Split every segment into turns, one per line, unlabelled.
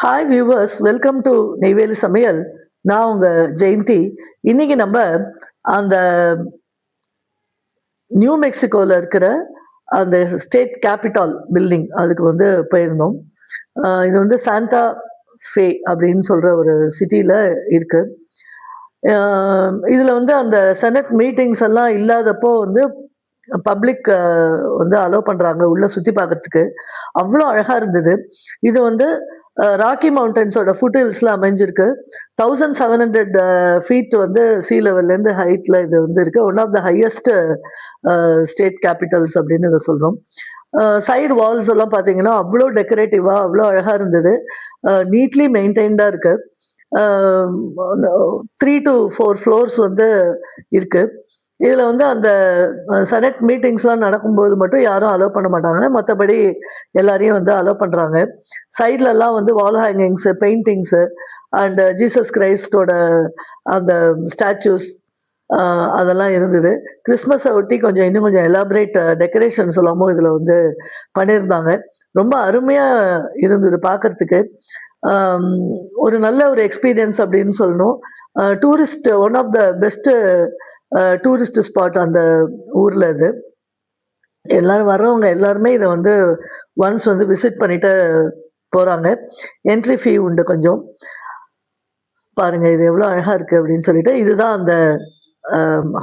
Hi viewers, welcome to Neyveli சமையல். நான் உங்க ஜெயந்தி. இன்னைக்கு நம்ம அந்த நியூ மெக்சிகோல இருக்கிற அந்த ஸ்டேட் கேபிட்டல் பில்டிங் அதுக்கு வந்து போயிருந்தோம். இது வந்து சாண்டா ஃபே அப்படின்னு சொல்ற ஒரு சிட்டில இருக்கு. இதுல வந்து அந்த செனட் மீட்டிங்ஸ் எல்லாம் இல்லாதப்போ வந்து பப்ளிக் வந்து அலோவ் பண்றாங்க உள்ள சுத்தி பார்க்கறதுக்கு. அவ்வளோ அழகா இருந்தது. இது வந்து ராக்கி மவுண்டன்ஸோட ஃபுட் ஹில்ஸ்ல அமைஞ்சிருக்கு. 1700 ஃபீட் வந்து சீ லெவல்லேருந்து ஹைட்ல இது வந்து இருக்கு. One of the highest state capitals அப்படின்னு இதை சொல்றோம். சைடு வால்ஸ் எல்லாம் பார்த்தீங்கன்னா அவ்வளோ டெக்கரேட்டிவா அவ்வளோ அழகா இருந்தது. நீட்லி மெயின்டைன்டா இருக்கு. 3 to 4 ஃப்ளோர்ஸ் வந்து இருக்கு. இதுல வந்து அந்த செனட் மீட்டிங்ஸ்லாம் நடக்கும்போது மட்டும் யாரும் அலோவ் பண்ண மாட்டாங்க. மற்றபடி எல்லாரையும் வந்து அலோவ் பண்றாங்க. சைட்லலாம் வந்து வால் ஹேங்கிங்ஸு, பெயிண்டிங்ஸு அண்ட் ஜீசஸ் கிரைஸ்டோட அந்த ஸ்டாச்சூஸ் அதெல்லாம் இருந்தது. கிறிஸ்மஸை ஒட்டி இன்னும் கொஞ்சம் எலாபரேட் டெக்கரேஷன்ஸ் எல்லாமும் இதில் வந்து பண்ணியிருந்தாங்க. ரொம்ப அருமையாக இருந்தது பார்க்கறதுக்கு. ஒரு நல்ல ஒரு எக்ஸ்பீரியன்ஸ் அப்படின்னு சொல்லணும். Tourist one of the best tourist spot அந்த ஊரில் இது. எல்லாரும் வர்றவங்க எல்லாருமே இதை வந்து ஒன்ஸ் வந்து விசிட் பண்ணிட்டு போகிறாங்க. என்ட்ரி ஃபீ உண்டு கொஞ்சம். பாருங்க இது எவ்வளோ அழகாக இருக்குது அப்படின்னு சொல்லிட்டு. இதுதான் அந்த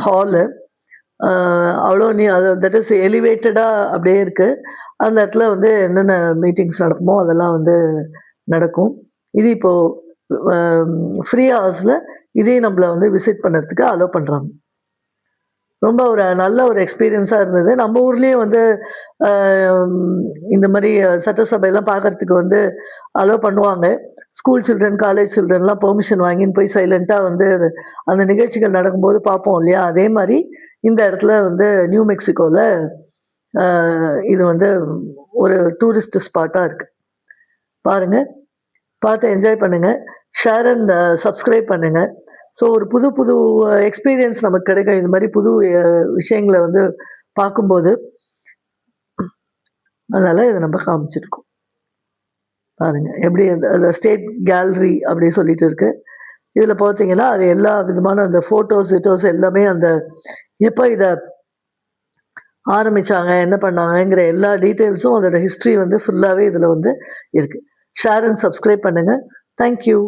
ஹாலு. அவ்வளோ அது தட் இஸ் எலிவேட்டடாக அப்படியே இருக்குது. அந்த இடத்துல வந்து என்னென்ன மீட்டிங்ஸ் நடக்குமோ அதெல்லாம் வந்து நடக்கும். இது இப்போது ஃப்ரீ ஹவர்ஸில் இதையும் நம்மளை வந்து விசிட் பண்ணுறதுக்கு அலோவ் பண்ணுறாங்க. ரொம்ப ஒரு நல்ல ஒரு எக்ஸ்பீரியன்ஸாக இருந்தது. நம்ம ஊர்லேயும் வந்து இந்த மாதிரி சட்டசபையெல்லாம் பார்க்கறதுக்கு வந்து அலோவ் பண்ணுவாங்க. ஸ்கூல் சில்ட்ரன், காலேஜ் சில்ட்ரன்லாம் பெர்மிஷன் வாங்கின்னு போய் சைலண்ட்டாக வந்து அந்த நிகழ்ச்சிகள் நடக்கும்போது பார்ப்போம் இல்லையா? அதே மாதிரி இந்த இடத்துல வந்து நியூ மெக்சிகோவில் இது வந்து ஒரு டூரிஸ்ட் ஸ்பாட்டாக இருக்குது. பாருங்கள், பார்த்து என்ஜாய் பண்ணுங்கள். ஷேர் அண்ட் சப்ஸ்கிரைப் பண்ணுங்கள். ஸோ ஒரு புது புது எக்ஸ்பீரியன்ஸ் நமக்கு கிடைக்கும். இது மாதிரி புது விஷயங்களை வந்து பார்க்கும்போது. அதனால் இதை நம்ம காமிச்சிருக்கோம். பாருங்க எப்படி அந்த ஸ்டேட் கேலரி அப்படி சொல்லிட்டு இருக்கு. இதில் பார்த்தீங்கன்னா அது எல்லா விதமான அந்த ஃபோட்டோஸ் எல்லாமே அந்த எப்போ இதை ஆரம்பித்தாங்க, என்ன பண்ணாங்கங்கிற எல்லா டீட்டெயில்ஸும் அதோட ஹிஸ்ட்ரி வந்து ஃபுல்லாகவே இதில் வந்து இருக்குது. ஷேர் அண்ட் சப்ஸ்கிரைப் பண்ணுங்கள். தேங்க்யூ.